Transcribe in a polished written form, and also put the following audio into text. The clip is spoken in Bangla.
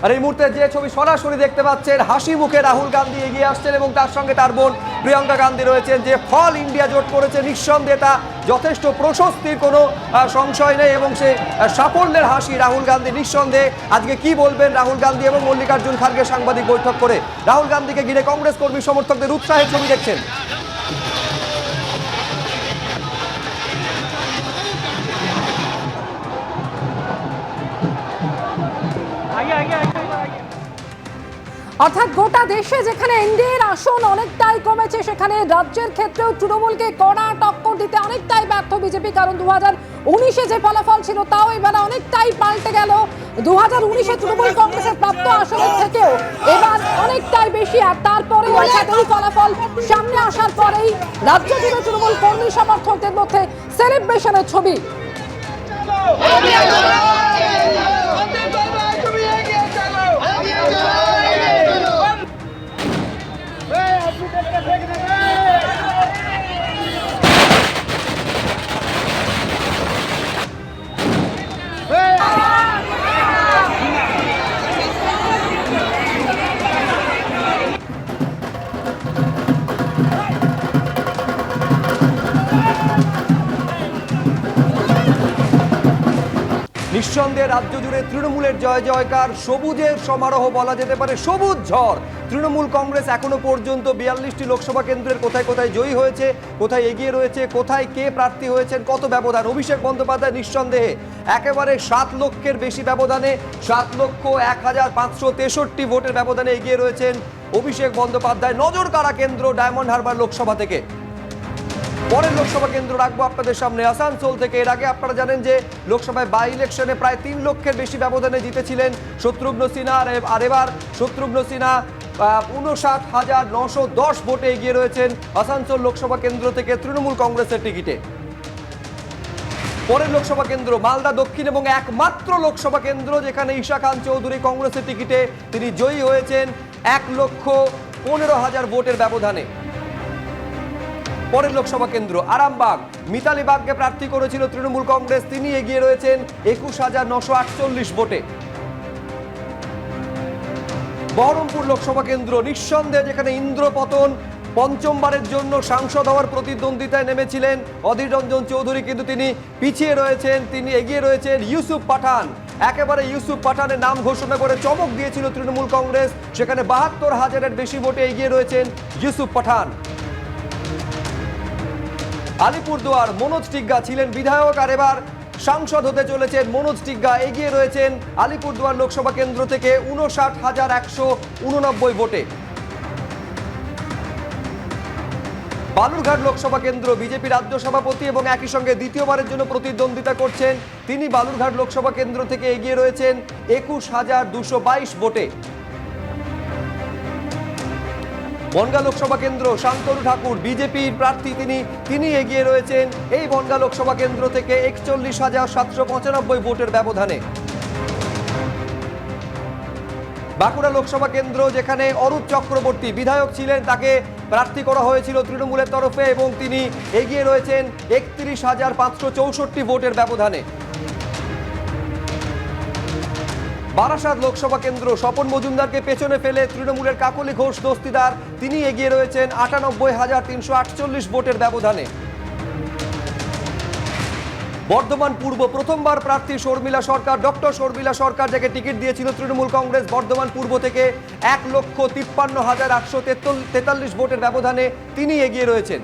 আর এই মুহূর্তে যে ছবি সরাসরি দেখতে পাচ্ছেন, হাসি মুখে রাহুল গান্ধী এগিয়ে আসছেন এবং তার সঙ্গে তার বোন প্রিয়াঙ্কা গান্ধী রয়েছেন। যে ফল ইন্ডিয়া জোট করেছে, নিঃসন্দেহে তা যথেষ্ট প্রশস্তির কোনো সংশয় নেই এবং সে সাফল্যের হাসি রাহুল গান্ধী। নিঃসন্দেহে আজকে কি বলবেন রাহুল গান্ধী এবং মল্লিকার্জুন খার্গে সাংবাদিক বৈঠক করে রাহুল গান্ধীকে ঘিরে কংগ্রেস কর্মী সমর্থকদের উৎসাহের ছবি দেখছেন। অর্থাৎ গোটা দেশে যেখানে এনডিএর আসন অনেকটাই কমেছে, সেখানে রাজ্যের ক্ষেত্রেও তৃণমূলকে কড়া টক্কর দিতে অনেকটাই ব্যর্থ বিজেপি। কারণ 2019-এ যে ফলাফল ছিল তাও এবার অনেকটাই পাল্টে গেল। 2019-এ তৃণমূল কংগ্রেসের প্রাপ্ত আসনের থেকেও এবার অনেকটাই বেশি। আর তারপরে অর্থাৎ এই ফলাফল সামনে আসার পরেই রাজ্য জুড়ে তৃণমূল কর্মী সমর্থকদের মধ্যে সেলিব্রেশনের ছবি। নিঃসন্দেহে রাজ্য জুড়ে তৃণমূলের জয় জয়কার, সবুজের সমারোহ বলা যেতে পারে, সবুজ ঝড়। তৃণমূল কংগ্রেস এখনো পর্যন্ত 42টি লোকসভা কেন্দ্রের কোথায় কোথায় জয়ী হয়েছে, কোথায় এগিয়ে রয়েছে, কোথায় কে প্রার্থী হয়েছেন, কত ব্যবধান। অভিষেক বন্দ্যোপাধ্যায় নিঃসন্দেহে একেবারে 7 লক্ষের বেশি ব্যবধানে, 7,01,563 ভোটের ব্যবধানে এগিয়ে রয়েছেন অভিষেক বন্দ্যোপাধ্যায়। নজর কাড়া কেন্দ্র ডায়মন্ড হারবার লোকসভা থেকে। পরের লোকসভা কেন্দ্র রাখবো আপনাদের সামনে আসানসোল থেকে। এর আগে আপনারা জানেন যে লোকসভায় বাই ইলেকশনে প্রায় 3 লক্ষের বেশি ব্যবধানে জিতেছিলেন শত্রুঘ্ন সিনহা। আর এবার শত্রুঘ্ন সিনহা 59,910 ভোটে এগিয়ে রয়েছেন আসানসোল লোকসভা কেন্দ্র থেকে তৃণমূল কংগ্রেসের টিকিটে। পরের লোকসভা কেন্দ্র মালদা দক্ষিণ এবং একমাত্র লোকসভা কেন্দ্র যেখানে ঈশা খান চৌধুরী কংগ্রেসের টিকিটে তিনি জয়ী হয়েছেন 1,15,000 ভোটের ব্যবধানে। পরের লোকসভা কেন্দ্র আরামবাগ, মিতালি বাগকে প্রার্থী করেছিল তৃণমূল কংগ্রেস, তিনি এগিয়ে রয়েছেন 21,948 ভোটে। বহরমপুর লোকসভা কেন্দ্র নিঃসন্দেহে যেখানে ইন্দ্রপতন পঞ্চমবারের জন্য সাংসদ হওয়ার প্রতিদ্বন্দ্বিতায় নেমেছিলেন অধীর রঞ্জন চৌধুরী, কিন্তু তিনি পিছিয়ে রয়েছেন, তিনি এগিয়ে রয়েছেন ইউসুফ পাঠান। একেবারে ইউসুফ পাঠানের নাম ঘোষণা করে চমক দিয়েছিল তৃণমূল কংগ্রেস, সেখানে 72,000-এর বেশি ভোটে এগিয়ে রয়েছেন ইউসুফ পাঠান। আলিপুরদুয়ার মনোজ টিগ্গা ছিলেন বিধায়ক, আর এবার সাংসদ হতে চলেছেন মনোজ টিগ্গা, এগিয়ে রয়েছেন আলিপুরদুয়ার লোকসভা কেন্দ্র থেকে 59,189 ভোটে। বালুরঘাট লোকসভা কেন্দ্র বিজেপি রাজ্য সভাপতি এবং একই সঙ্গে দ্বিতীয়বারের জন্য প্রতিদ্বন্দ্বিতা করছেন তিনি, বালুরঘাট লোকসভা কেন্দ্র থেকে এগিয়ে রয়েছেন 21,222 ভোটে। বনগাঁ লোকসভা কেন্দ্র শান্তনু ঠাকুর বিজেপির প্রার্থী, তিনি এগিয়ে রয়েছেন এই বনগাঁ লোকসভা কেন্দ্র থেকে 41,795 ভোটের ব্যবধানে। বাঁকুড়া লোকসভা কেন্দ্র যেখানে অরূপ চক্রবর্তী বিধায়ক ছিলেন, তাকে প্রার্থী করা হয়েছিল তৃণমূলের তরফে এবং তিনি এগিয়ে রয়েছেন 31,564 ভোটের ব্যবধানে। বারাসাত লোকসভা কেন্দ্র স্বপন মজুমদারকে পেছনে ফেলে তৃণমূলের কাকলি ঘোষ দস্তিদার, তিনি এগিয়ে রয়েছেন 98,348 ভোটের ব্যবধানে। বর্ধমান পূর্ব প্রথমবার প্রার্থী শর্মিলা সরকার, ডক্টর শর্মিলা সরকার, যাকে টিকিট দিয়েছিল তৃণমূল কংগ্রেস, বর্ধমান পূর্ব থেকে 1,53,843 ভোটের ব্যবধানে তিনি এগিয়ে রয়েছেন।